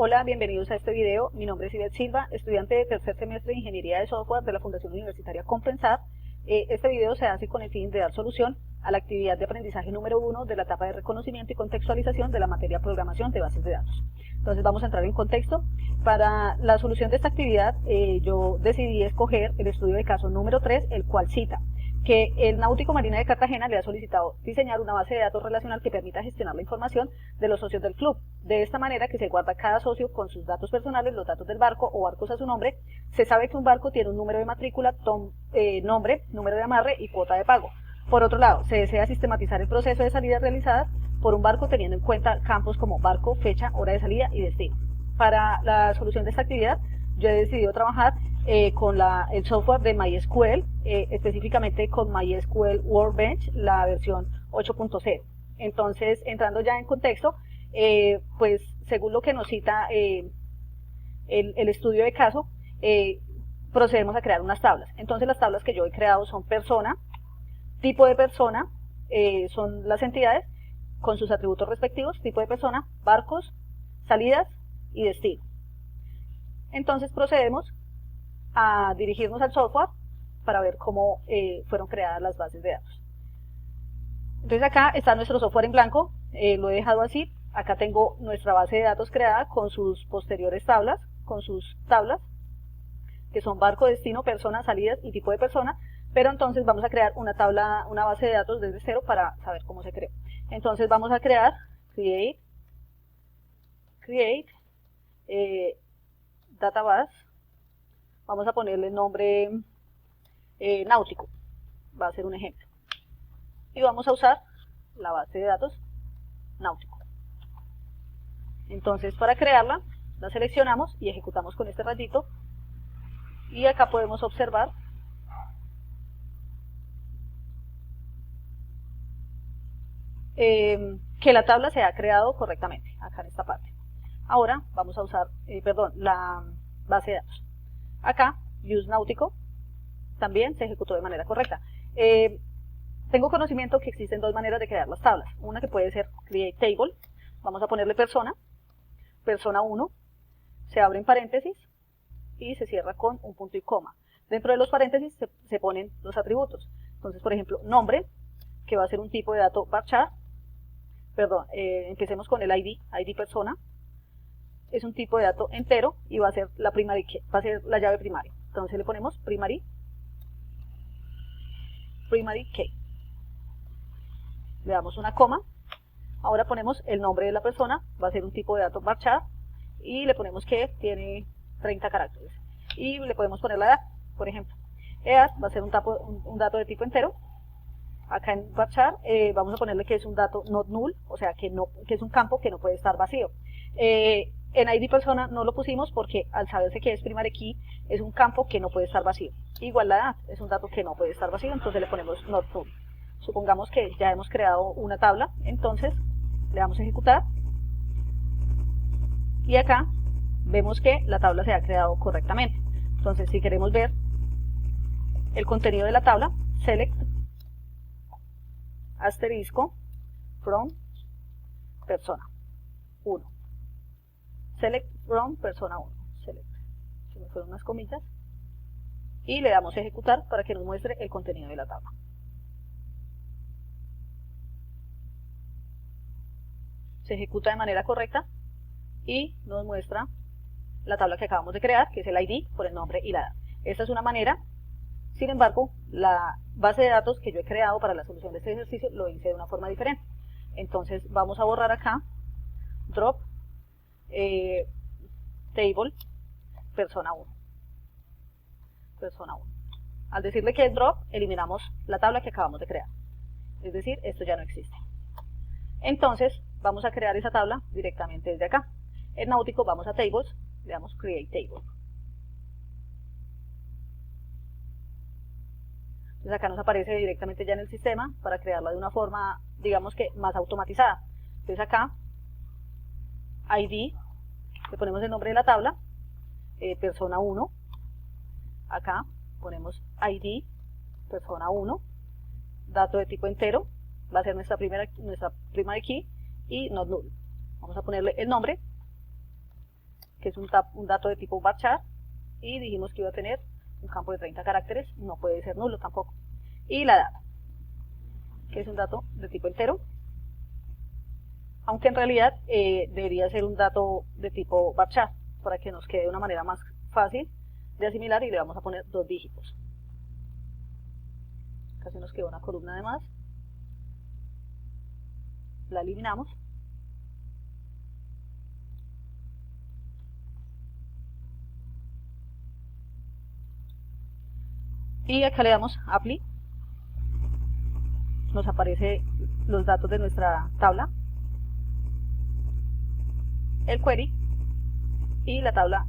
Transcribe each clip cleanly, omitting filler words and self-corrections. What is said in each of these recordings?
Hola, bienvenidos a este video. Mi nombre es Ivette Silva, estudiante de tercer semestre de Ingeniería de Software de la Fundación Universitaria Compensar. Este video se hace con el fin de dar solución a la actividad de aprendizaje número 1 de la etapa de reconocimiento y contextualización de la materia programación de bases de datos. Entonces vamos a entrar en contexto. Para la solución de esta actividad yo decidí escoger el estudio de caso número 3, el cual cita que el Náutico Marina de Cartagena le ha solicitado diseñar una base de datos relacional que permita gestionar la información de los socios del club. De esta manera que se guarda cada socio con sus datos personales, los datos del barco o barcos a su nombre. Se sabe que un barco tiene un número de matrícula, nombre, número de amarre y cuota de pago. Por otro lado, se desea sistematizar el proceso de salidas realizadas por un barco teniendo en cuenta campos como barco, fecha, hora de salida y destino. Para la solución de esta actividad, yo he decidido trabajar con el software de MySQL, específicamente con MySQL Workbench, la versión 8.0. Entonces, entrando ya en contexto, pues según lo que nos cita el estudio de caso, procedemos a crear unas tablas. Entonces, las tablas que yo he creado son persona, tipo de persona, son las entidades con sus atributos respectivos, tipo de persona, barcos, salidas y destino. Entonces procedemos a dirigirnos al software para ver cómo fueron creadas las bases de datos. Entonces acá está nuestro software en blanco, lo he dejado así. Acá tengo nuestra base de datos creada con sus posteriores tablas, que son barco, destino, persona, salidas y tipo de persona. Pero entonces vamos a crear una base de datos desde cero para saber cómo se creó. Entonces vamos a crear create database. Vamos a ponerle el nombre náutico, va a ser un ejemplo. Y vamos a usar la base de datos náutico. Entonces para crearla, la seleccionamos y ejecutamos con este ratito. Y acá podemos observar que la tabla se ha creado correctamente, acá en esta parte. Ahora vamos a usar, la base de datos. Acá, use náutico, también se ejecutó de manera correcta. Tengo conocimiento que existen dos maneras de crear las tablas. Una que puede ser create table, vamos a ponerle persona 1, se abre en paréntesis y se cierra con un punto y coma. Dentro de los paréntesis se ponen los atributos. Entonces, por ejemplo, nombre, que va a ser un tipo de dato varchar. Empecemos con el ID persona. Es un tipo de dato entero y va a ser la llave primaria. Entonces le ponemos primary key. Le damos una coma. Ahora ponemos el nombre de la persona, va a ser un tipo de dato varchar y le ponemos que tiene 30 caracteres. Y le podemos poner la edad, por ejemplo. Edad va a ser un dato de tipo entero. Acá en varchar vamos a ponerle que es un dato not null, o sea que es un campo que no puede estar vacío. En ID persona no lo pusimos porque al saberse que es primary key es un campo que no puede estar vacío. Igual la edad es un dato que no puede estar vacío, entonces le ponemos not null. Supongamos que ya hemos creado una tabla, entonces le damos a ejecutar y acá vemos que la tabla se ha creado correctamente. Entonces si queremos ver el contenido de la tabla, select asterisco from persona 1. Select from persona 1. Select. Se me fueron unas comillas. Y le damos a ejecutar para que nos muestre el contenido de la tabla. Se ejecuta de manera correcta y nos muestra la tabla que acabamos de crear, que es el ID por el nombre y la edad. Esta es una manera. Sin embargo, la base de datos que yo he creado para la solución de este ejercicio lo hice de una forma diferente. Entonces vamos a borrar acá drop table persona 1. Al decirle que es drop, eliminamos la tabla que acabamos de crear. Es decir, esto ya no existe. Entonces vamos a crear esa tabla directamente desde acá. En náutico vamos a tables, le damos create table. Entonces acá nos aparece directamente ya en el sistema para crearla de una forma, digamos que más automatizada. Entonces acá, ID, le ponemos el nombre de la tabla, persona 1. Acá ponemos ID, persona 1, dato de tipo entero, va a ser nuestra primary key y not null. Vamos a ponerle el nombre que es un dato de tipo varchar, y dijimos que iba a tener un campo de 30 caracteres, no puede ser nulo tampoco. Y la data, que es un dato de tipo entero, aunque en realidad debería ser un dato de tipo varchar, para que nos quede de una manera más fácil de asimilar, y le vamos a poner 2 dígitos. Casi nos queda una columna de más, la eliminamos. Y acá le damos Apply, nos aparece los datos de nuestra tabla, el query, y la tabla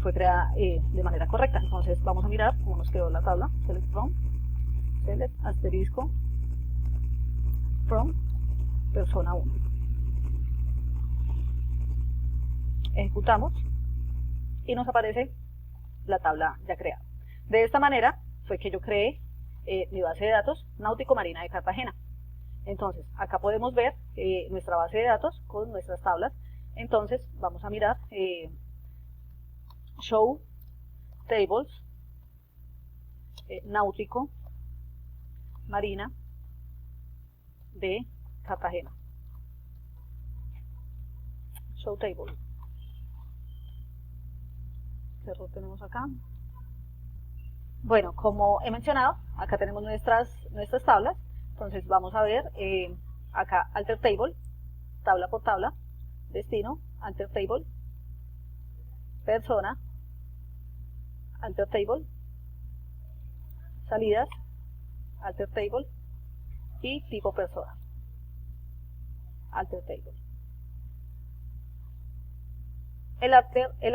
fue creada de manera correcta. Entonces vamos a mirar cómo nos quedó la tabla. Select from, select asterisco from persona 1. Ejecutamos y nos aparece la tabla ya creada. De esta manera fue que yo creé mi base de datos Náutico Marina de Cartagena. Entonces acá podemos ver nuestra base de datos con nuestras tablas. Entonces vamos a mirar Show Tables Náutico Marina de Cartagena. Show Table. ¿Qué error tenemos acá? Bueno, como he mencionado, acá tenemos nuestras tablas. Entonces vamos a ver acá Alter Table, tabla por tabla, destino, Alter Table, persona, Alter Table, salidas, Alter Table, y tipo persona, Alter Table. El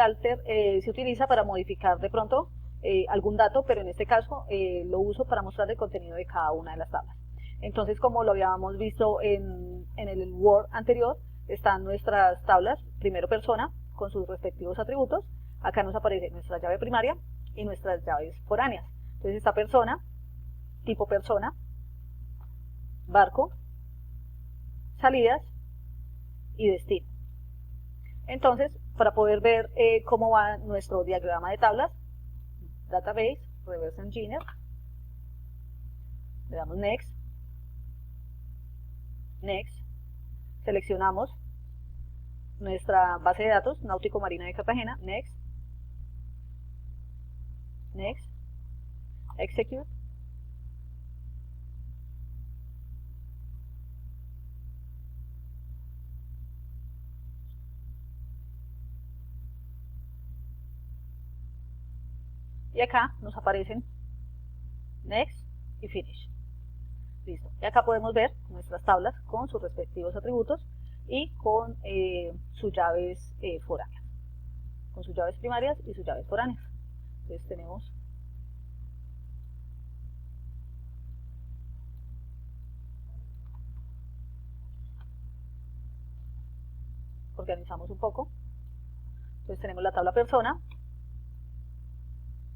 alter se utiliza para modificar de pronto algún dato, pero en este caso lo uso para mostrar el contenido de cada una de las tablas. Entonces, como lo habíamos visto en el Word anterior, están nuestras tablas, primero persona, con sus respectivos atributos. Acá nos aparece nuestra llave primaria y nuestras llaves foráneas. Entonces esta persona, tipo persona, barco, salidas y destino. Entonces, para poder ver cómo va nuestro diagrama de tablas, Database, Reverse Engineer, le damos Next, Next, seleccionamos nuestra base de datos, Náutico Marina de Cartagena, Next, Next, Execute, y acá nos aparecen Next y Finish. Listo. Y acá podemos ver nuestras tablas con sus respectivos atributos y con sus llaves foráneas, con sus llaves primarias y sus llaves foráneas. Entonces tenemos organizamos un poco. Entonces tenemos la tabla persona,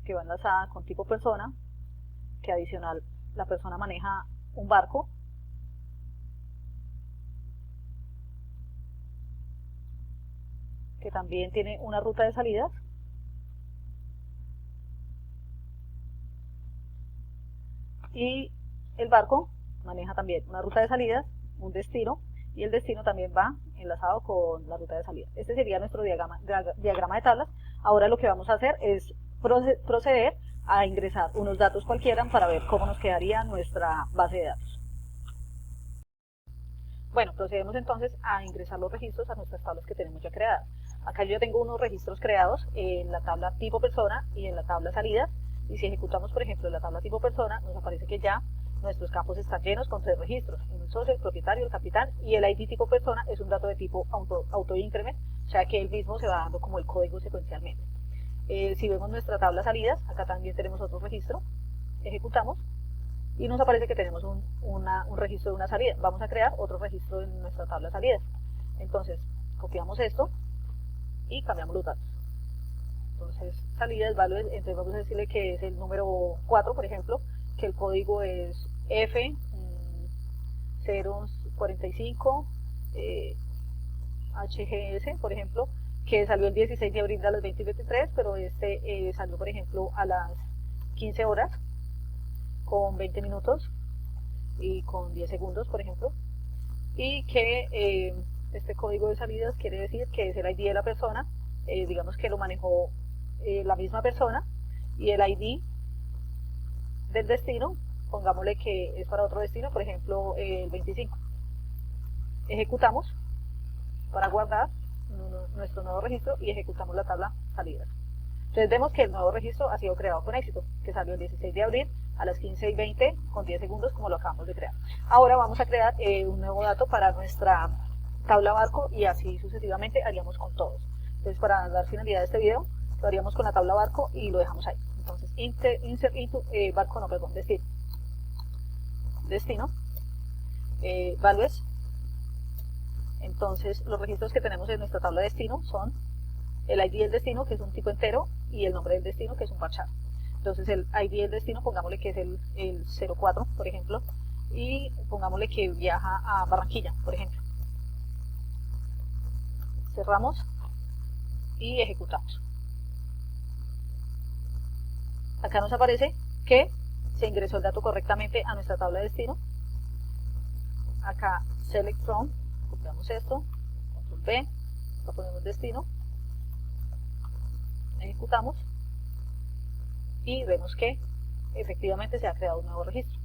que va enlazada con tipo persona, que adicional la persona maneja un barco, que también tiene una ruta de salidas, y el barco maneja también una ruta de salidas, un destino, y el destino también va enlazado con la ruta de salida. Este sería nuestro diagrama de tablas. Ahora lo que vamos a hacer es proceder a ingresar unos datos cualquiera para ver cómo nos quedaría nuestra base de datos. Bueno, procedemos entonces a ingresar los registros a nuestras tablas que tenemos ya creadas. Acá yo tengo unos registros creados en la tabla tipo persona y en la tabla salidas, y si ejecutamos por ejemplo la tabla tipo persona, nos aparece que ya nuestros campos están llenos con 3 registros, el socio, el propietario, el capitán, y el ID tipo persona es un dato de tipo auto-increment, o sea que él mismo se va dando como el código secuencialmente. Si vemos nuestra tabla salidas, acá también tenemos otro registro, ejecutamos, y nos aparece que tenemos un registro de una salida. Vamos a crear otro registro en nuestra tabla salidas. Entonces, copiamos esto y cambiamos los datos. Entonces, salidas, value, entonces vamos a decirle que es el número 4, por ejemplo, que el código es F045 HGS, por ejemplo, que salió el 16 de abril a las 20:23, pero este salió, por ejemplo, a las 15 horas, con 20 minutos y con 10 segundos, por ejemplo, y que este código de salidas quiere decir que es el ID de la persona, digamos que lo manejó la misma persona, y el ID del destino, pongámosle que es para otro destino, por ejemplo, el 25. Ejecutamos para guardar nuestro nuevo registro y ejecutamos la tabla salidas. Entonces vemos que el nuevo registro ha sido creado con éxito, que salió el 16 de abril a las 15:20 con 10 segundos, como lo acabamos de crear. Ahora vamos a crear un nuevo dato para nuestra tabla barco, y así sucesivamente haríamos con todos. Entonces, para dar finalidad a este video, lo haríamos con la tabla barco y lo dejamos ahí. Entonces, insert into barco, no, perdón, destino, values. Entonces, los registros que tenemos en nuestra tabla de destino son el ID del destino, que es un tipo entero, y el nombre del destino, que es un parchar. Entonces, el ID del destino, pongámosle que es el 04, por ejemplo, y pongámosle que viaja a Barranquilla, por ejemplo. Cerramos y ejecutamos. Acá nos aparece que se ingresó el dato correctamente a nuestra tabla de destino. Acá, select from, copiamos esto, control V, lo ponemos destino, ejecutamos y vemos que efectivamente se ha creado un nuevo registro.